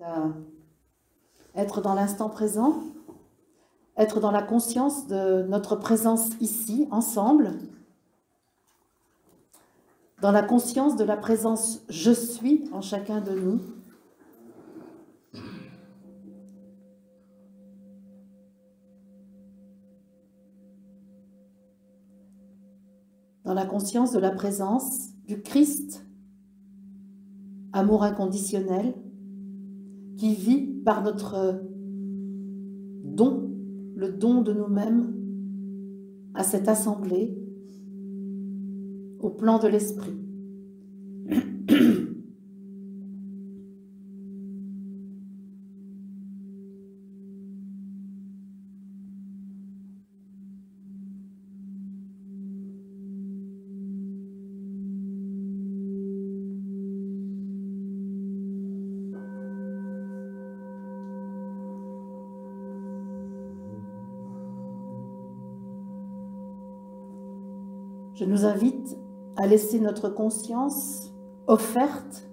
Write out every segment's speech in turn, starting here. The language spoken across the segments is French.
à être dans l'instant présent, être dans la conscience de notre présence ici, ensemble, dans la conscience de la présence « je suis » en chacun de nous. Dans la conscience de la présence du Christ, amour inconditionnel, qui vit par notre don, le don de nous-mêmes à cette assemblée, au plan de l'esprit. Je nous invite à laisser notre conscience offerte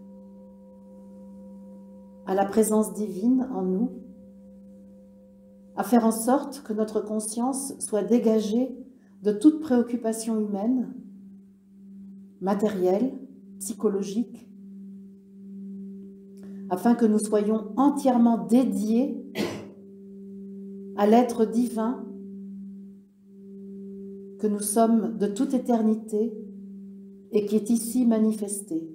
à la présence divine en nous, à faire en sorte que notre conscience soit dégagée de toute préoccupation humaine, matérielle, psychologique, afin que nous soyons entièrement dédiés à l'être divin que nous sommes de toute éternité et qui est ici manifesté.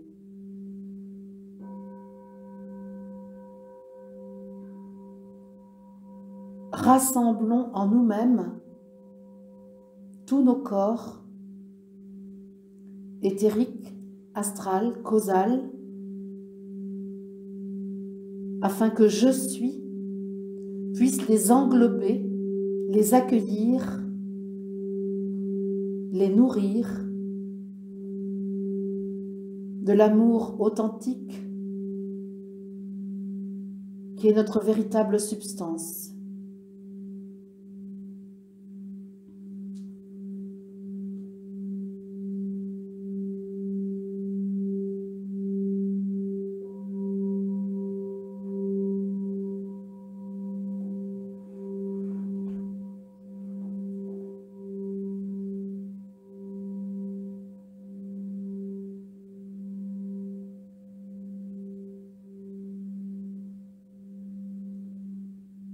Rassemblons en nous-mêmes tous nos corps, éthériques, astral, causal, afin que je suis puisse les englober, les accueillir, les nourrir de l'amour authentique qui est notre véritable substance.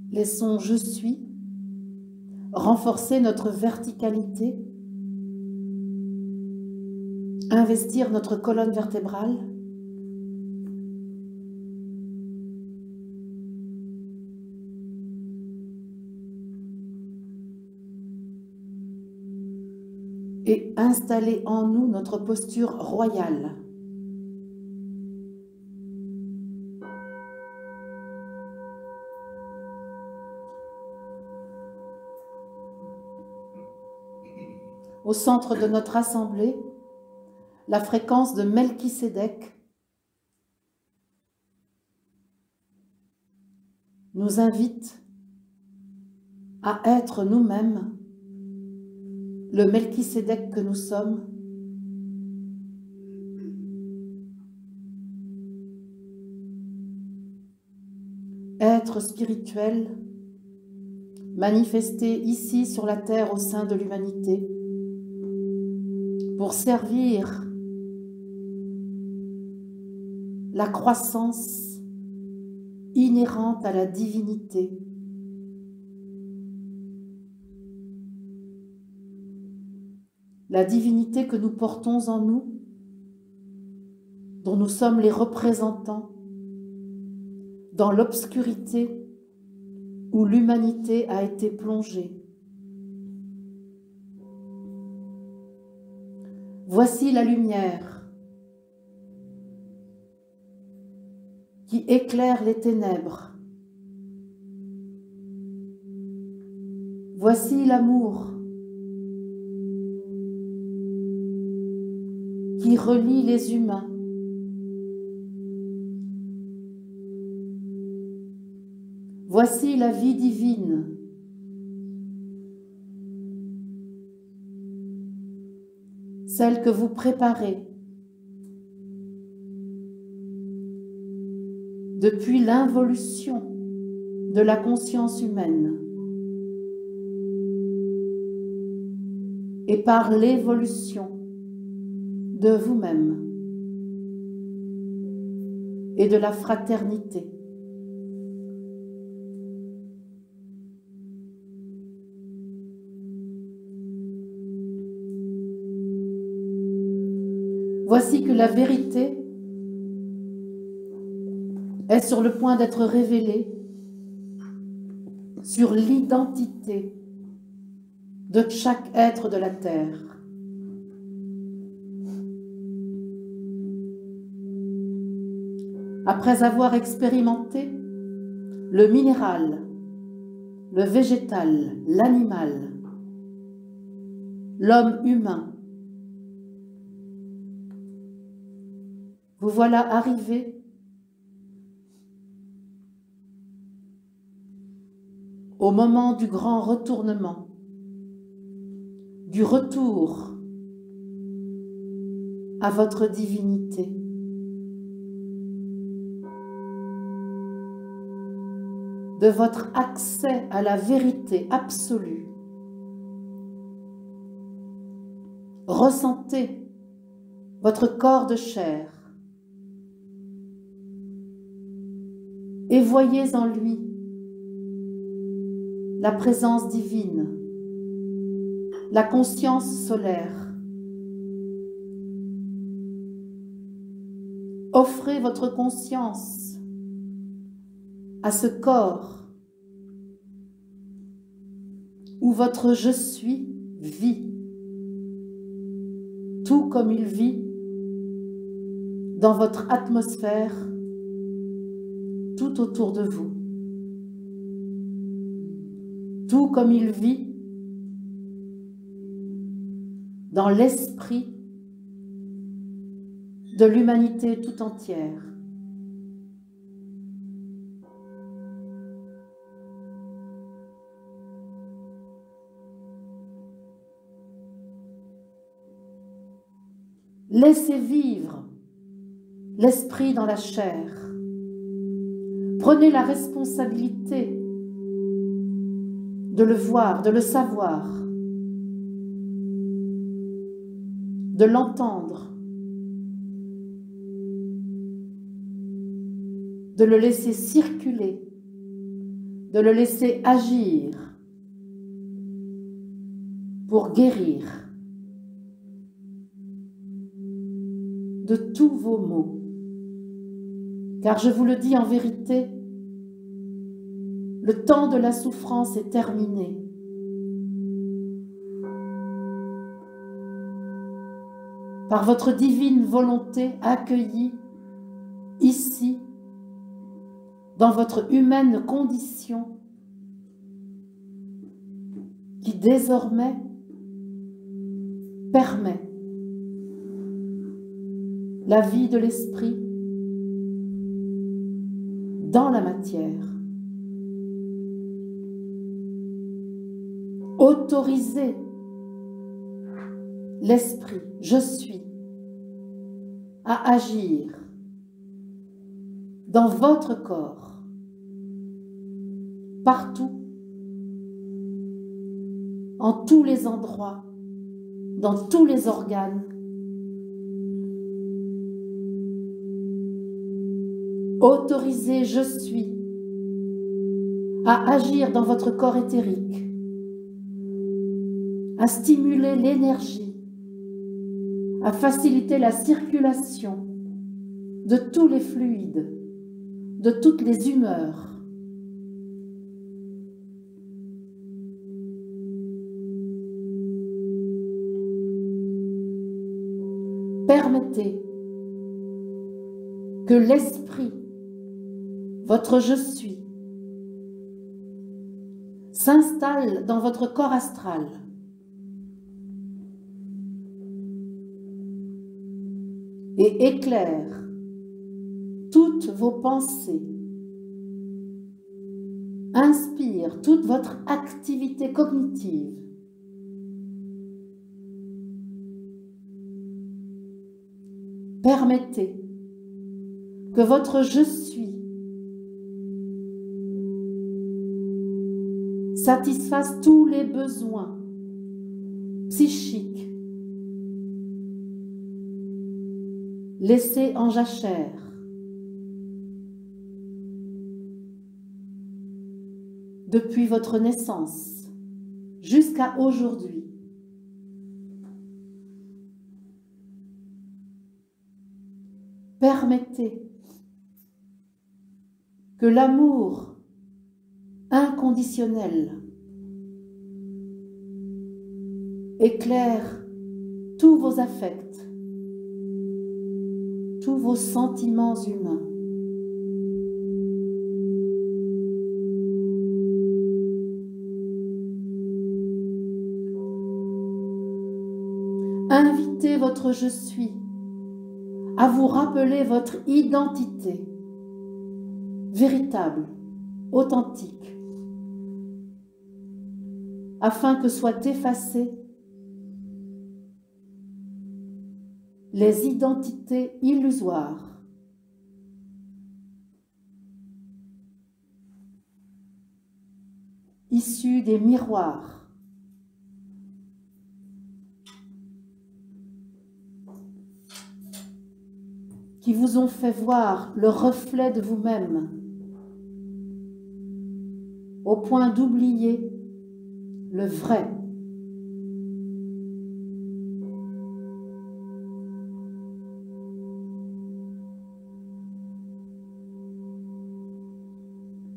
Laissons « je suis » renforcer notre verticalité, investir notre colonne vertébrale, et installer en nous notre posture royale. Au centre de notre assemblée, la fréquence de Melchisédek nous invite à être nous-mêmes le Melchisédek que nous sommes, être spirituel, manifesté ici sur la terre au sein de l'humanité, pour servir la croissance inhérente à la divinité. La divinité que nous portons en nous, dont nous sommes les représentants, dans l'obscurité où l'humanité a été plongée. Voici la lumière qui éclaire les ténèbres. Voici l'amour qui relie les humains. Voici la vie divine celle que vous préparez depuis l'involution de la conscience humaine et par l'évolution de vous-même et de la fraternité. Voici que la vérité est sur le point d'être révélée sur l'identité de chaque être de la Terre. Après avoir expérimenté le minéral, le végétal, l'animal, l'homme humain, vous voilà arrivé au moment du grand retournement, du retour à votre divinité. De votre accès à la vérité absolue. Ressentez votre corps de chair et voyez en lui la présence divine, la conscience solaire. Offrez votre conscience à ce corps où votre je suis vit, tout comme il vit dans votre atmosphère, tout autour de vous, tout comme il vit dans l'esprit de l'humanité tout entière. Laissez vivre l'esprit dans la chair. Prenez la responsabilité de le voir, de le savoir, de l'entendre, de le laisser circuler, de le laisser agir pour guérir de tous vos maux. Car je vous le dis en vérité, le temps de la souffrance est terminé. Par votre divine volonté accueillie ici, dans votre humaine condition, qui désormais permet la vie de l'esprit dans la matière. Autorisez l'esprit, je suis, à agir dans votre corps, partout, en tous les endroits, dans tous les organes. Autorisez, je suis, à agir dans votre corps éthérique, à stimuler l'énergie, à faciliter la circulation de tous les fluides, de toutes les humeurs. Permettez que l'esprit, votre je suis, s'installe dans votre corps astral. Et éclaire toutes vos pensées, inspire toute votre activité cognitive. Permettez que votre je suis satisfasse tous les besoins psychiques laissés en jachère. Depuis votre naissance jusqu'à aujourd'hui. Permettez que l'amour inconditionnel éclaire tous vos affects, tous vos sentiments humains. Invitez votre je suis à vous rappeler votre identité véritable, authentique, afin que soient effacées les identités illusoires. Issues des miroirs qui vous ont fait voir le reflet de vous-même au point d'oublier le vrai.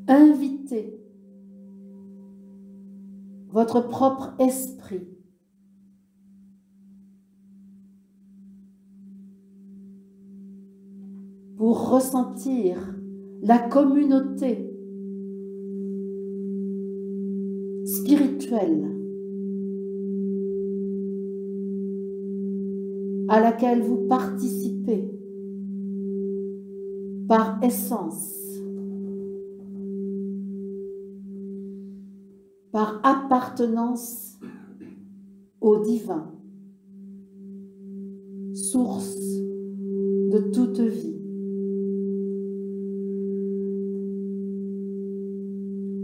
Invitez votre propre esprit pour ressentir la communauté spirituelle à laquelle vous participez par essence, par appartenance au divin, source de toute vie.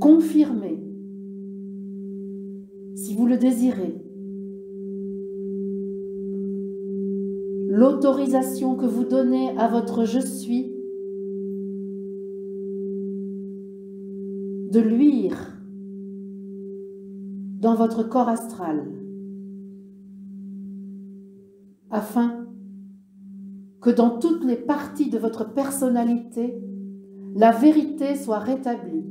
Confirmez, si vous le désirez, l'autorisation que vous donnez à votre je suis de luire dans votre corps astral, afin que dans toutes les parties de votre personnalité, la vérité soit rétablie.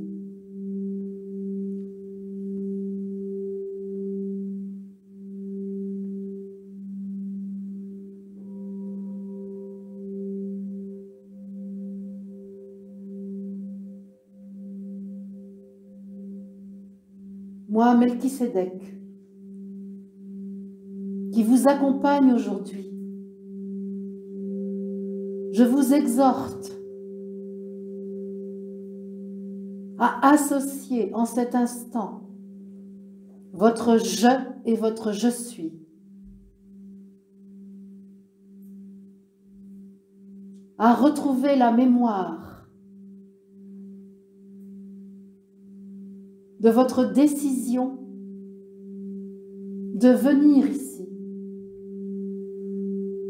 Moi, Melchisédek, qui vous accompagne aujourd'hui, je vous exhorte à associer en cet instant votre je et votre je suis. À retrouver la mémoire de votre décision de venir ici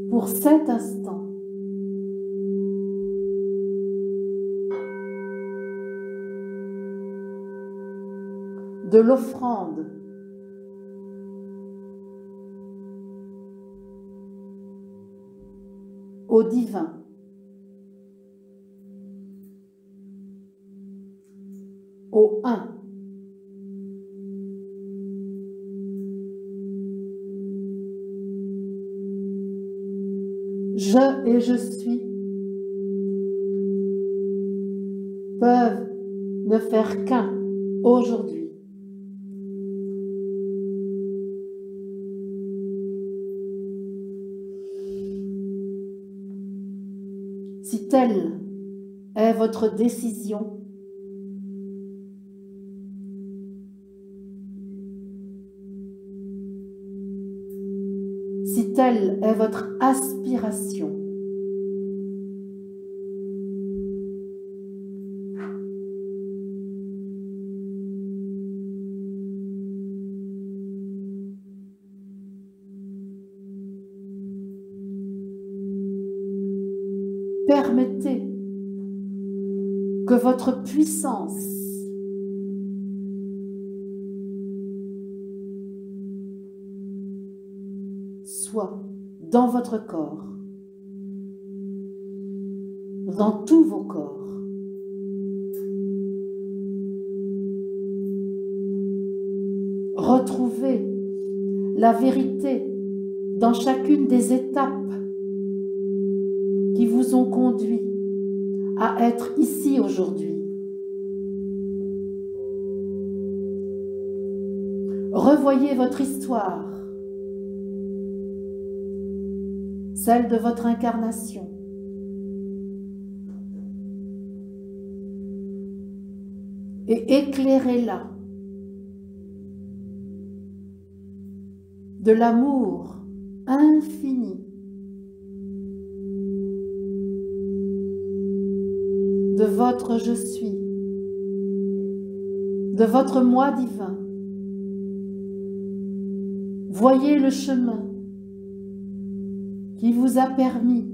pour cet instant. De l'offrande au divin. Au un. Je et je suis peuvent ne faire qu'un aujourd'hui. Si telle est votre décision, si telle est votre aspiration, Permettez que votre puissance soit dans votre corps, dans tous vos corps. Retrouvez la vérité dans chacune des étapes qui vous ont conduit à être ici aujourd'hui. Revoyez votre histoire, celle de votre incarnation. Et éclairez-la de l'amour infini de votre je suis, de votre moi divin. Voyez le chemin qui vous a permis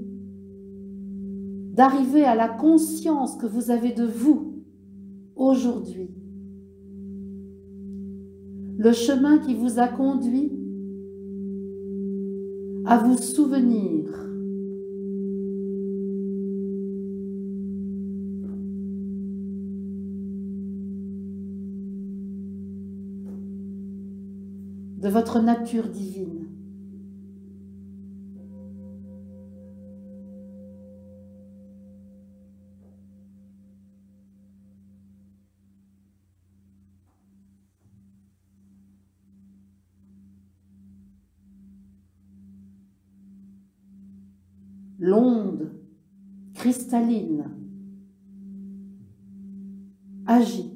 d'arriver à la conscience que vous avez de vous aujourd'hui. Le chemin qui vous a conduit à vous souvenir de votre nature divine. L'onde cristalline agit,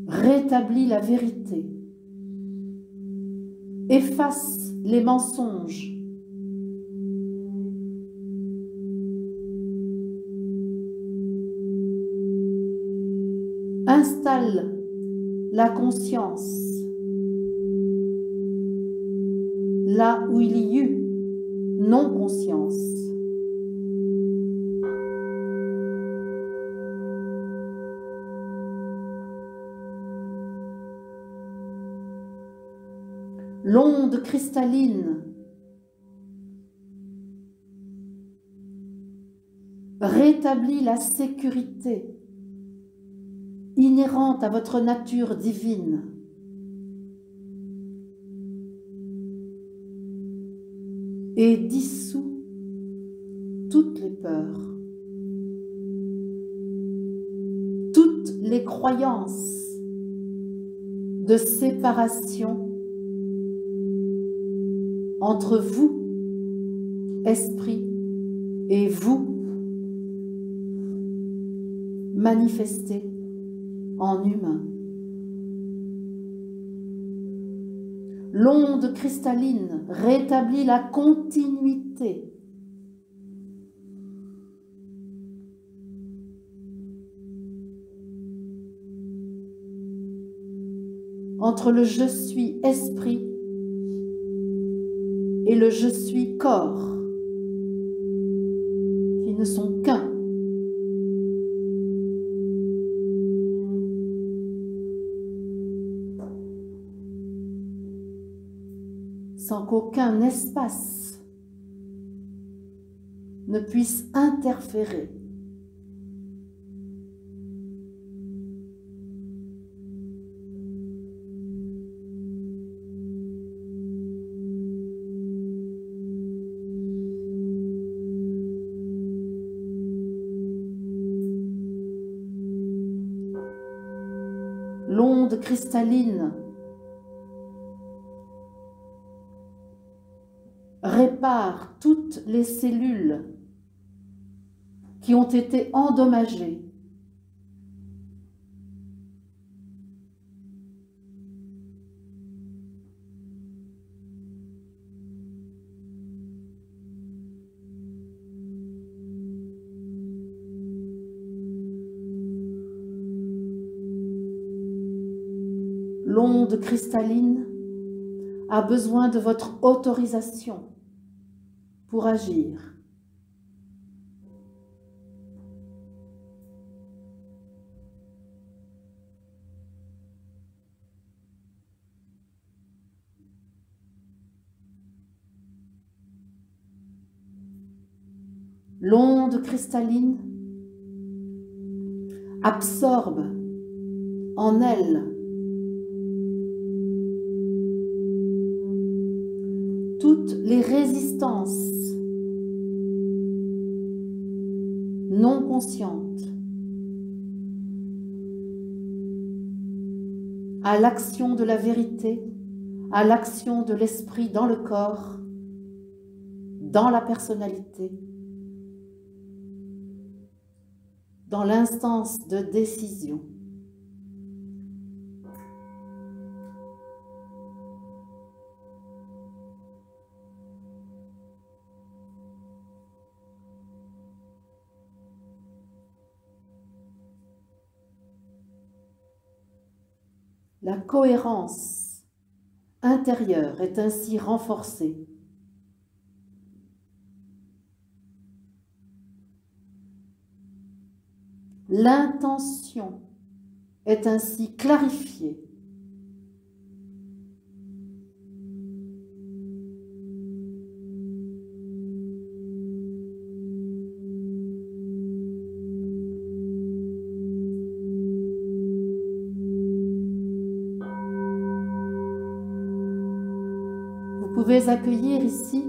rétablit la vérité, efface les mensonges, installe la conscience là où il y eut non-conscience. L'onde cristalline rétablit la sécurité inhérente à votre nature divine. Et dissout toutes les peurs, toutes les croyances de séparation entre vous, esprit, et vous, manifesté en humain. L'onde cristalline rétablit la continuité entre le je suis esprit et le je suis corps, qui ne sont qu'un. Sans qu'aucun espace ne puisse interférer. L'onde cristalline répare toutes les cellules qui ont été endommagées. L'onde cristalline a besoin de votre autorisation pour agir. L'onde cristalline absorbe en elle toutes les résistances non conscientes à l'action de la vérité, à l'action de l'esprit dans le corps, dans la personnalité, dans l'instance de décision. La cohérence intérieure est ainsi renforcée. L'intention est ainsi clarifiée. Vous pouvez accueillir ici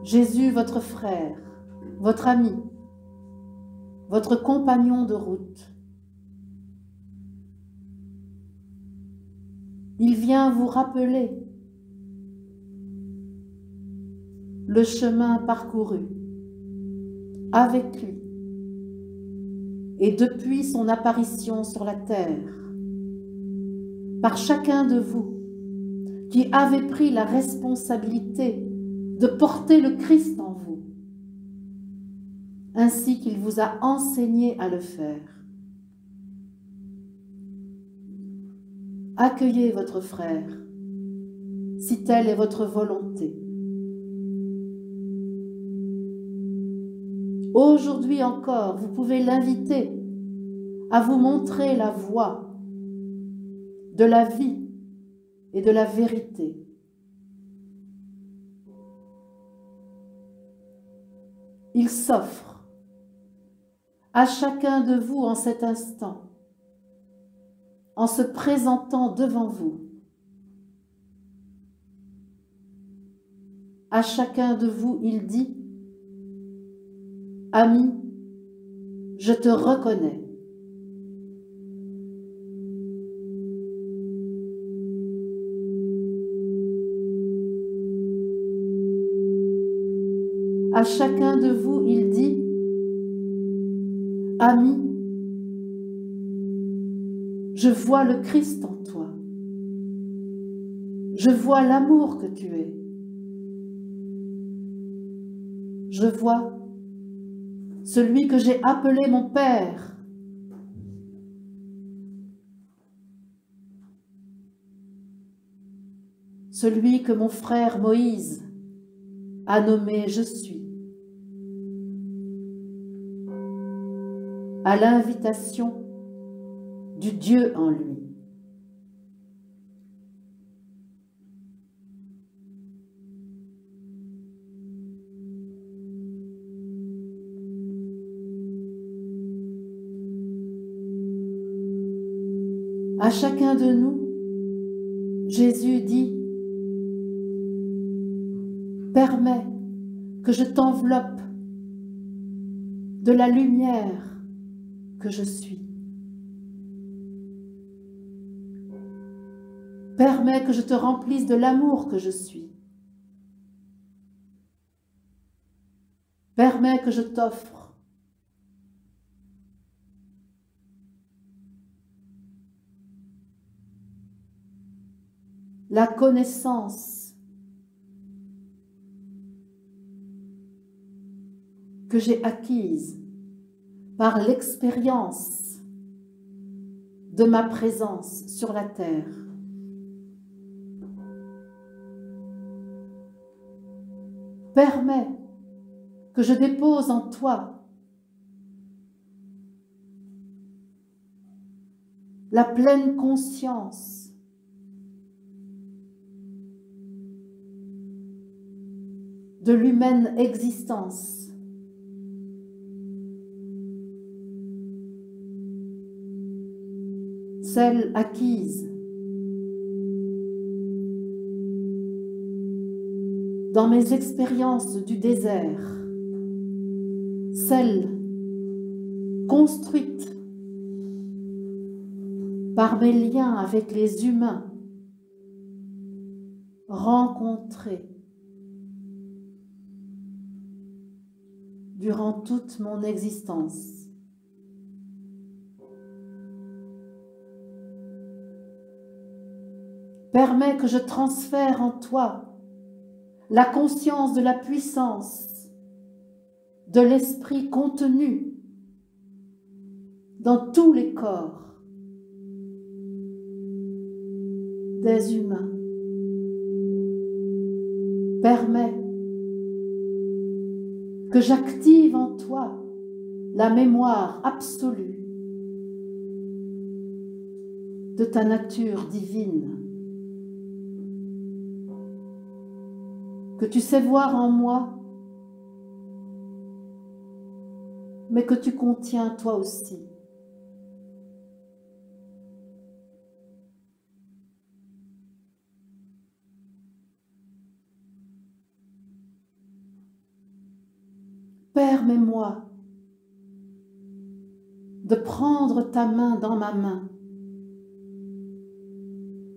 Jésus, votre frère, votre ami, votre compagnon de route. Il vient vous rappeler le chemin parcouru avec lui et depuis son apparition sur la terre par chacun de vous qui avez pris la responsabilité de porter le Christ en vous, ainsi qu'il vous a enseigné à le faire. Accueillez votre frère, si telle est votre volonté. Aujourd'hui encore, vous pouvez l'inviter à vous montrer la voie de la vie et de la vérité. Il s'offre à chacun de vous en cet instant, en se présentant devant vous. À chacun de vous, il dit: ami, je te reconnais. À chacun de vous, il dit: ami, je vois le Christ en toi. Je vois l'amour que tu es. Je vois celui que j'ai appelé mon Père. Celui que mon frère Moïse a nommé Je suis. À l'invitation du Dieu en lui. À chacun de nous, Jésus dit: permets que je t'enveloppe de la lumière que je suis. Permets que je te remplisse de l'amour que je suis. Permets que je t'offre la connaissance que j'ai acquise par l'expérience de ma présence sur la terre. Permets que je dépose en toi la pleine conscience de l'humaine existence celle acquise dans mes expériences du désert, celle construite par mes liens avec les humains rencontrés durant toute mon existence. Permets que je transfère en toi la conscience de la puissance de l'esprit contenu dans tous les corps des humains. Permets que j'active en toi la mémoire absolue de ta nature divine, que tu sais voir en moi, mais que tu contiens toi aussi. Permets-moi de prendre ta main dans ma main.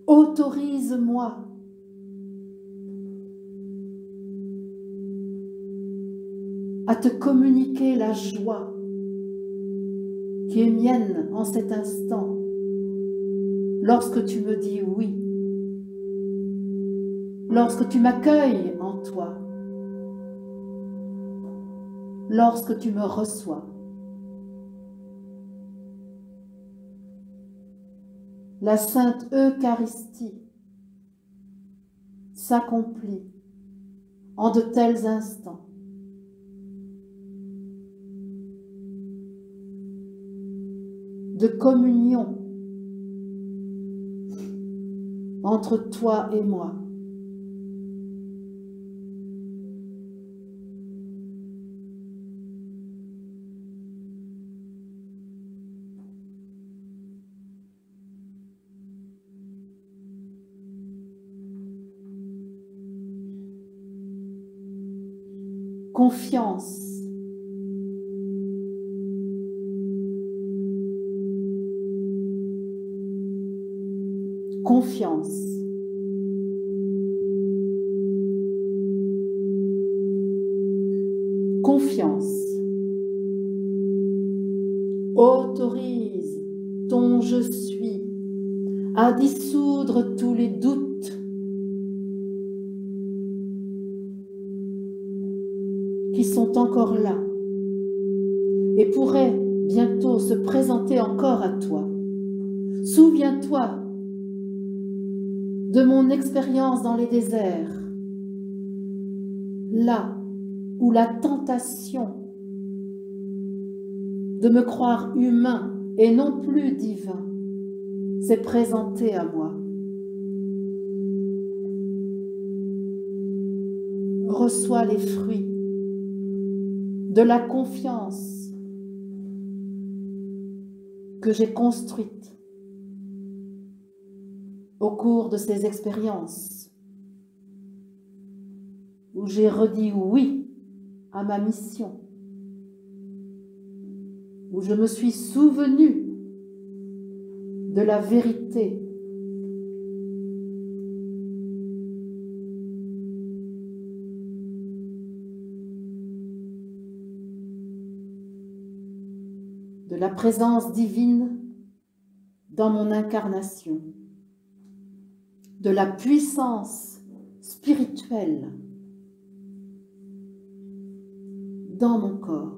Autorise-moi à te communiquer la joie qui est mienne en cet instant, lorsque tu me dis oui, lorsque tu m'accueilles en toi, lorsque tu me reçois. La Sainte Eucharistie s'accomplit en de tels instants. De communion entre toi et moi. Confiance. Confiance. Confiance. Autorise ton je suis à dissoudre tous les doutes qui sont encore là et pourraient bientôt se présenter encore à toi. Souviens-toi de mon expérience dans les déserts, là où la tentation de me croire humain et non plus divin s'est présentée à moi. Reçois les fruits de la confiance que j'ai construite au cours de ces expériences où j'ai redit oui à ma mission, où je me suis souvenu de la vérité de la présence divine dans mon incarnation, de la puissance spirituelle dans mon corps.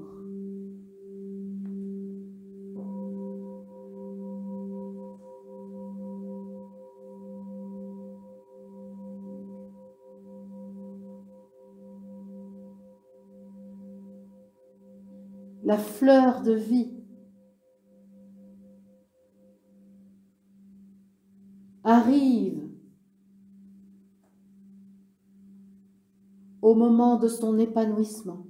La fleur de vie arrive au moment de son épanouissement.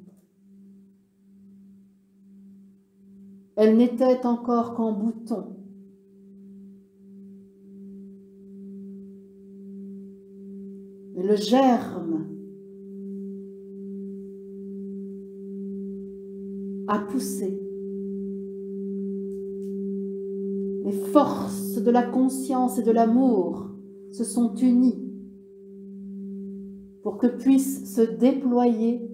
Elle n'était encore qu'en bouton. et le germe a poussé. Les forces de la conscience et de l'amour se sont unies pour que puisse se déployer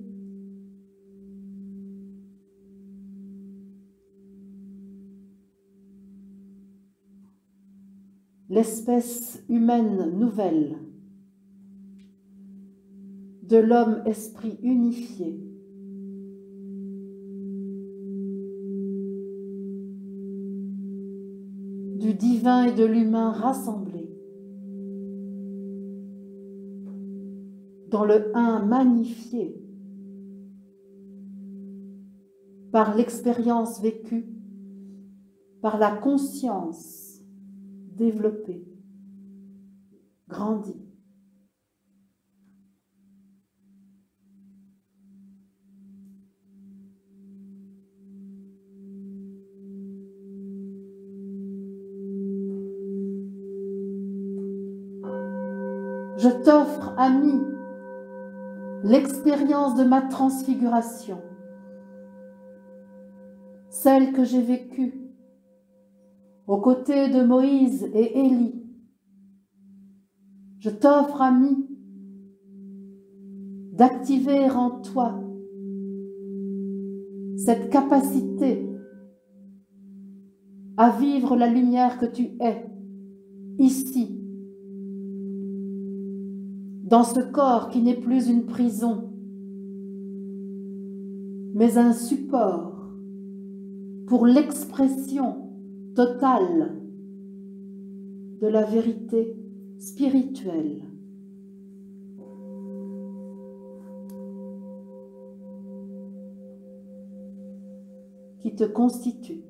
l'espèce humaine nouvelle de l'homme-esprit unifié, du divin et de l'humain rassemblés dans le un magnifié par l'expérience vécue, par la conscience développée, grandie. Je t'offre, ami, l'expérience de ma transfiguration, celle que j'ai vécue aux côtés de Moïse et Élie. Je t'offre, ami, d'activer en toi cette capacité à vivre la lumière que tu es, ici, dans ce corps qui n'est plus une prison, mais un support pour l'expression totale de la vérité spirituelle. Qui te constitue.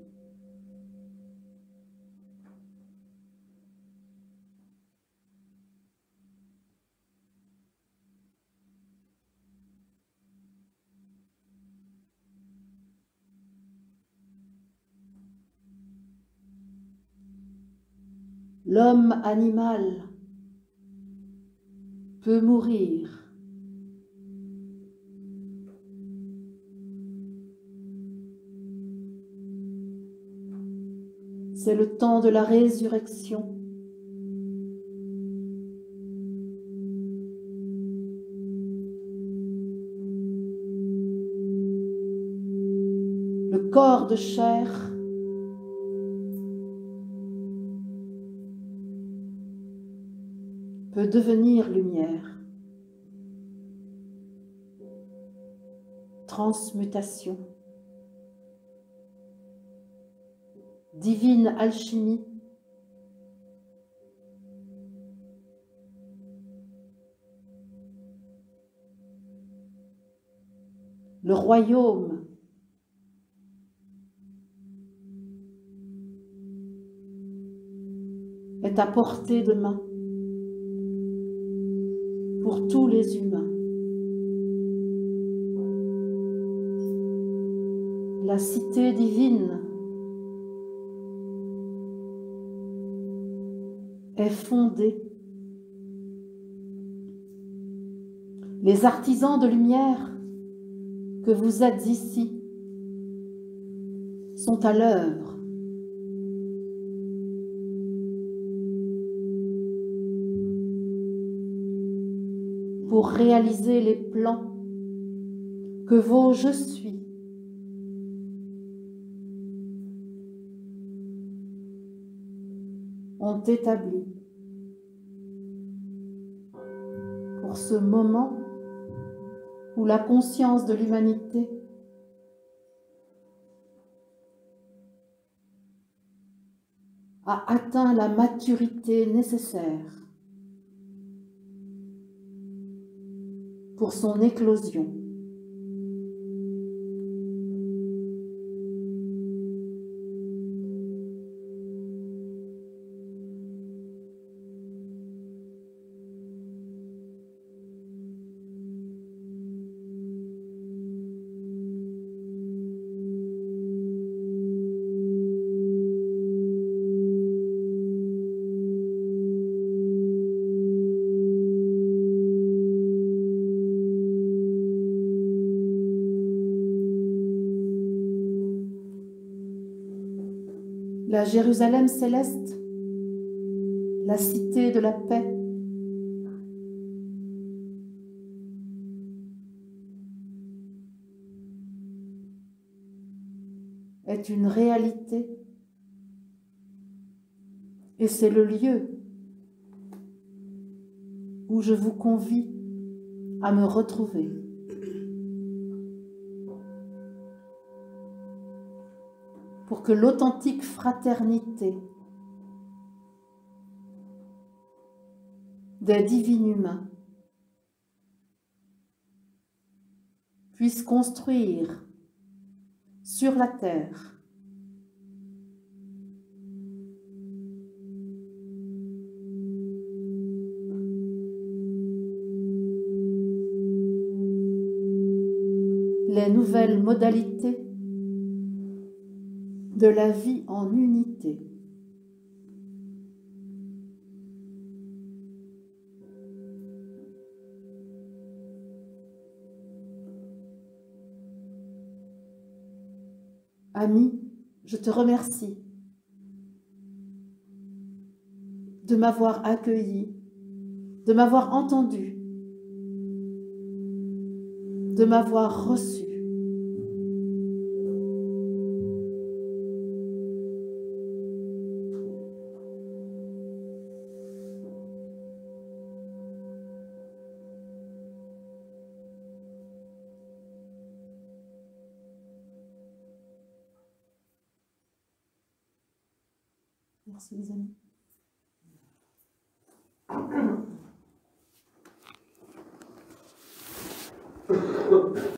L'homme animal peut mourir. C'est le temps de la résurrection. Le corps de chair peut devenir lumière. Transmutation. Divine alchimie. Le royaume est à portée de main pour tous les humains. La cité divine est fondée. Les artisans de lumière que vous êtes ici sont à l'œuvre. Pour réaliser les plans que vos je suis ont établis pour ce moment où la conscience de l'humanité a atteint la maturité nécessaire pour son éclosion. la Jérusalem céleste, la cité de la paix, est une réalité et c'est le lieu où je vous convie à me retrouver. Pour que l'authentique fraternité des divins humains puisse construire sur la terre les nouvelles modalités de la vie en unité. Ami, je te remercie de m'avoir accueilli, de m'avoir entendu, de m'avoir reçu. Merci les amis.